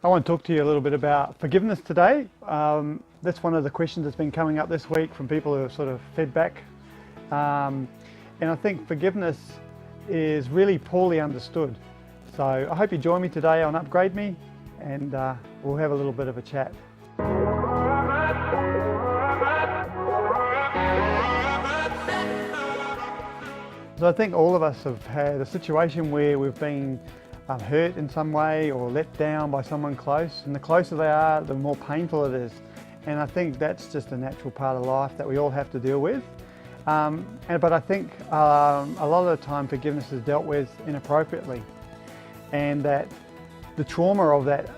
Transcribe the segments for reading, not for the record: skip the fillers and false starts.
I want to talk to you a little bit about forgiveness today. That's one of the questions that's been coming up this week from people who have sort of fed back. And I think forgiveness is really poorly understood. So I hope you join me today on Upgrade Me, and we'll have a little bit of a chat. So I think all of us have had a situation where we've been hurt in some way or let down by someone close, and the closer they are, the more painful it is. And I think that's just a natural part of life that we all have to deal with. But I think a lot of the time forgiveness is dealt with inappropriately, and that the trauma of that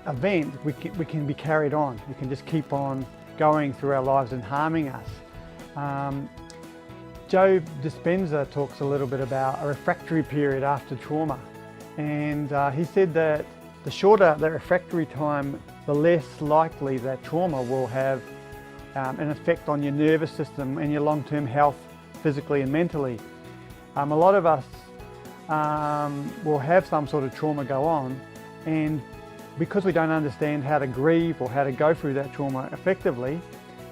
event we can be carried on. We can just keep on going through our lives and harming us. Dispenza talks a little bit about a refractory period after trauma, and he said that the shorter the refractory time, the less likely that trauma will have an effect on your nervous system and your long-term health, physically and mentally. A lot of us will have some sort of trauma go on, and because we don't understand how to grieve or how to go through that trauma effectively,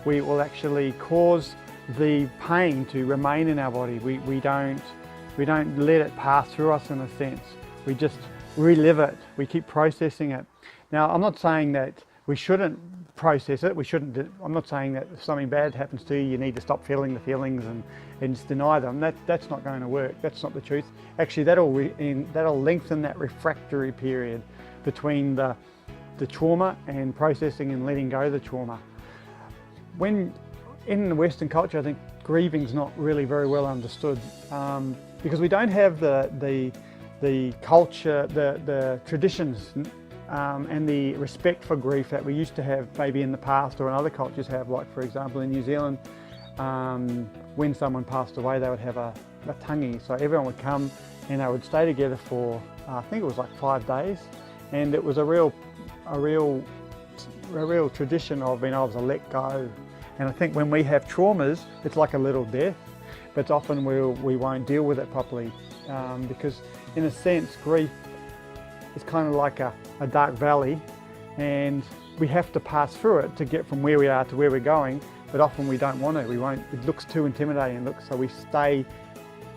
we will actually cause the pain to remain in our body. We don't let it pass through us in a sense. We just relive it. We keep processing it. Now, I'm not saying that we shouldn't process it. I'm not saying that if something bad happens to you, you need to stop feeling the feelings and just deny them. That's not going to work. That's not the truth. Actually, that'll lengthen that refractory period between the trauma and processing and letting go of the trauma. When in the Western culture, I think grieving is not really very well understood because we don't have the culture, the traditions and the respect for grief that we used to have maybe in the past or in other cultures have. Like, for example, in New Zealand, when someone passed away, they would have a tangi. So everyone would come and they would stay together for, I think it was like 5 days. And it was a real tradition of being able to let go. And I think when we have traumas, it's like a little death, but often we won't deal with it properly because in a sense, grief is kind of like a dark valley, and we have to pass through it to get from where we are to where we're going, but often we don't want to. It looks too intimidating, so we stay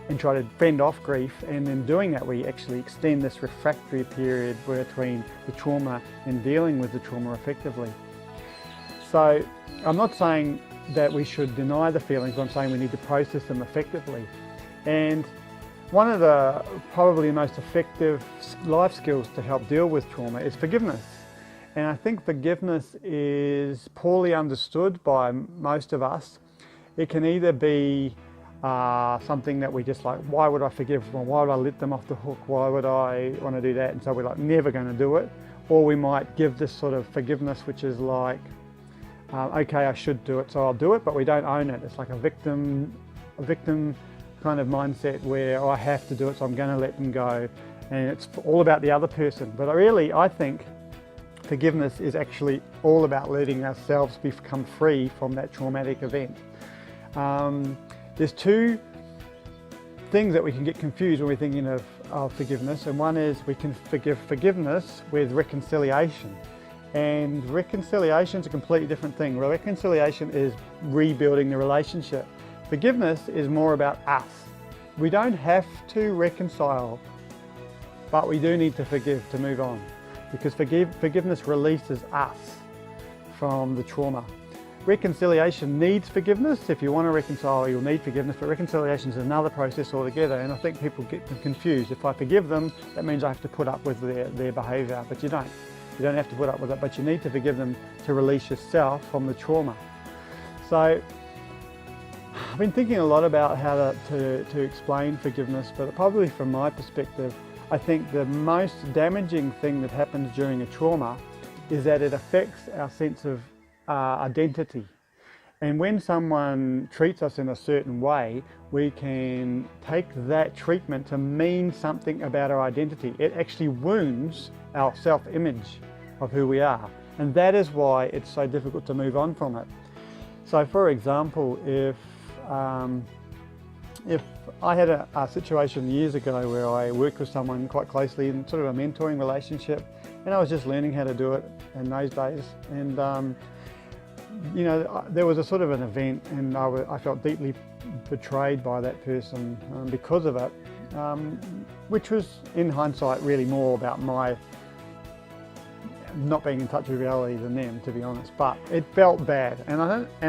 and try to fend off grief, and in doing that we actually extend this refractory period between the trauma and dealing with the trauma effectively. So I'm not saying that we should deny the feelings, but I'm saying we need to process them effectively. And one of the probably most effective life skills to help deal with trauma is forgiveness. And I think forgiveness is poorly understood by most of us. It can either be something that we just like, why would I forgive them? Why would I let them off the hook? Why would I want to do that? And so we're like, never going to do it. Or we might give this sort of forgiveness, which is like, okay, I should do it, so I'll do it, but we don't own it. It's like a victim kind of mindset where, oh, I have to do it, so I'm going to let them go. And it's all about the other person. But really, I think forgiveness is actually all about letting ourselves become free from that traumatic event. There's two things that we can get confused when we're thinking of forgiveness, and one is we can forgiveness with reconciliation. And reconciliation is a completely different thing. Reconciliation is rebuilding the relationship. Forgiveness is more about us. We don't have to reconcile, but we do need to forgive to move on, because forgiveness releases us from the trauma. Reconciliation needs forgiveness. If you want to reconcile, you'll need forgiveness, but reconciliation is another process altogether, and I think people get confused. If I forgive them, that means I have to put up with their behaviour, but you don't. You don't have to put up with it, but you need to forgive them to release yourself from the trauma. So I've been thinking a lot about how to explain forgiveness, but probably from my perspective, I think the most damaging thing that happens during a trauma is that it affects our sense of identity. And when someone treats us in a certain way, we can take that treatment to mean something about our identity. It actually wounds our self-image of who we are. And that is why it's so difficult to move on from it. So for example, if I had a situation years ago where I worked with someone quite closely in sort of a mentoring relationship, And I was just learning how to do it in those days. And you know, there was a sort of an event, and I felt deeply betrayed by that person because of it, which was in hindsight really more about my not being in touch with reality than them, to be honest. But it felt bad, and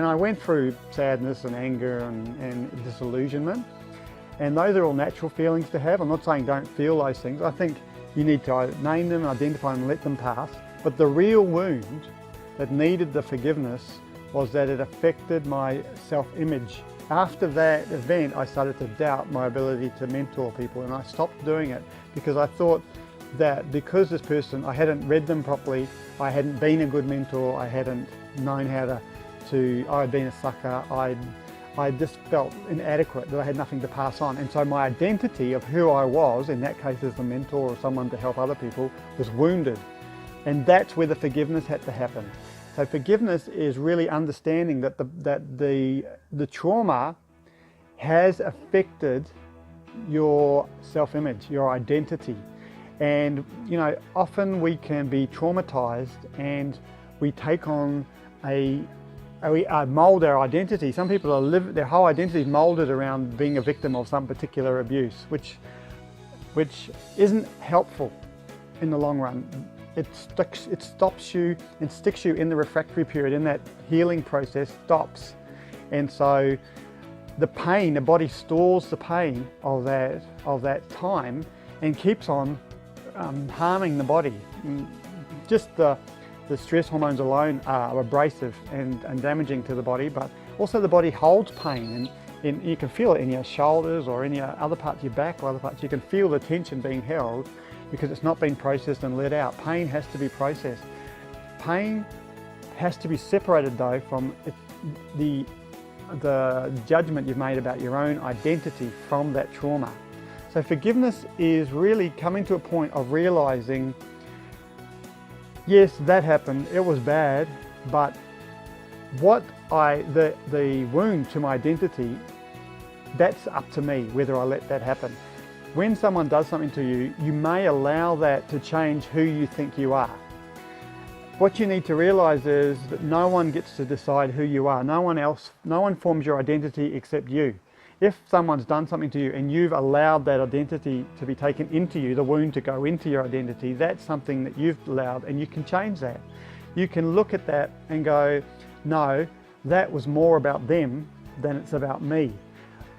I went through sadness and anger and disillusionment, and those are all natural feelings to have. I'm not saying don't feel those things. I think you need to name them, identify them, and let them pass. But the real wound that needed the forgiveness was that it affected my self-image. After that event, I started to doubt my ability to mentor people, and I stopped doing it because I thought that because this person, I hadn't read them properly, I hadn't been a good mentor, I hadn't known how I'd been a sucker, I just felt inadequate, that I had nothing to pass on. And so my identity of who I was, in that case as a mentor or someone to help other people, was wounded. And that's where the forgiveness had to happen. So forgiveness is really understanding that the trauma has affected your self-image, your identity. And you know, often we can be traumatized and we take on we mold our identity. Some people their whole identity is molded around being a victim of some particular abuse, which isn't helpful in the long run. It stops you and sticks you in the refractory period, in that healing process stops. And so the pain, the body stores the pain of that time and keeps on harming the body. Just the stress hormones alone are abrasive and damaging to the body, but also the body holds pain, and you can feel it in your shoulders or in your other parts of your back or other parts. You can feel the tension being held because it's not been processed and let out. Pain has to be processed. Pain has to be separated though from the judgment you've made about your own identity from that trauma. So forgiveness is really coming to a point of realizing, yes, that happened, it was bad, but the wound to my identity, that's up to me whether I let that happen. When someone does something to you, you may allow that to change who you think you are. What you need to realize is that no one gets to decide who you are. No one forms your identity except you. If someone's done something to you and you've allowed that identity to be taken into you, the wound to go into your identity, that's something that you've allowed, and you can change that. You can look at that and go, no, that was more about them than it's about me.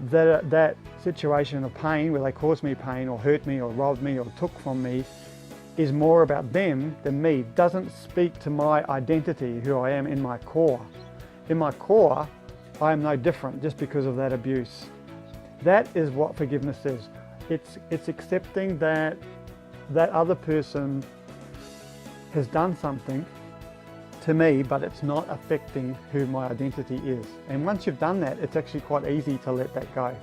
That situation of pain where they caused me pain or hurt me or robbed me or took from me is more about them than me. It doesn't speak to my identity, who I am in my core. In my core, I am no different just because of that abuse. That is what forgiveness is. It's accepting that other person has done something to me, but it's not affecting who my identity is. And once you've done that, it's actually quite easy to let that go.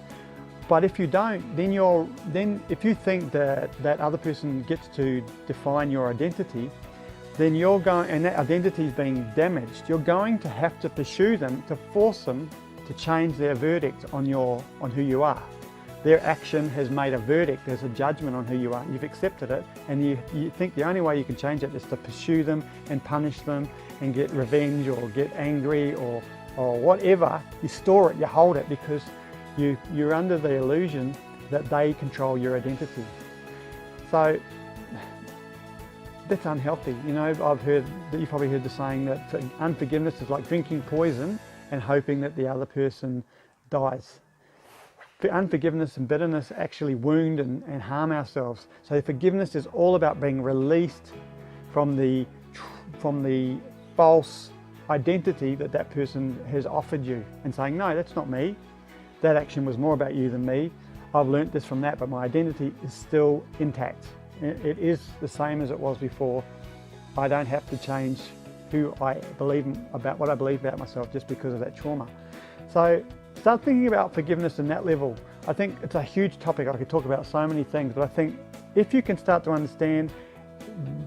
But if you don't, then if you think that other person gets to define your identity, then and that identity is being damaged, you're going to have to pursue them to force them to change their verdict on who you are. Their action has made a verdict, there's a judgment on who you are. You've accepted it, and you think the only way you can change it is to pursue them and punish them and get revenge or get angry or whatever. You store it, you hold it, because you're under the illusion that they control your identity. So that's unhealthy. You know, you've probably heard the saying that unforgiveness is like drinking poison and hoping that the other person dies. Unforgiveness and bitterness actually wound and harm ourselves. So forgiveness is all about being released from the false identity that person has offered you and saying, no, that's not me. That action was more about you than me. I've learnt this from that, but my identity is still intact. It is the same as it was before. I don't have to change who I believe about what I believe about myself just because of that trauma. So start thinking about forgiveness in that level. I think it's a huge topic. I could talk about so many things, but I think if you can start to understand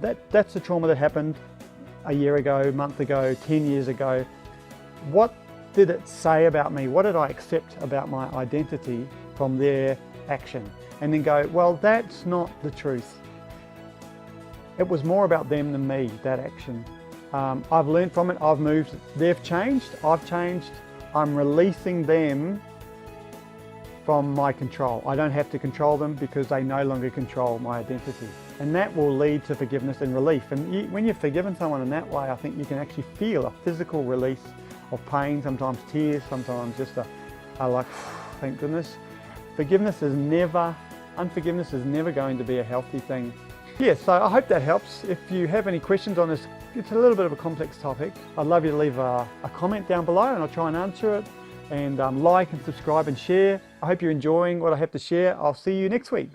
that that's the trauma that happened a year ago, a month ago, 10 years ago, what did it say about me? What did I accept about my identity from their action? And then go, well, that's not the truth. It was more about them than me, that action. I've learned from it, I've moved, they've changed, I've changed. I'm releasing them from my control. I don't have to control them because they no longer control my identity. And that will lead to forgiveness and relief. And when you've forgiven someone in that way, I think you can actually feel a physical release of pain, sometimes tears, sometimes just a like, thank goodness. Unforgiveness is never going to be a healthy thing. Yeah, so I hope that helps. If you have any questions on this, it's a little bit of a complex topic. I'd love you to leave a comment down below and I'll try and answer it. And like and subscribe and share. I hope you're enjoying what I have to share. I'll see you next week.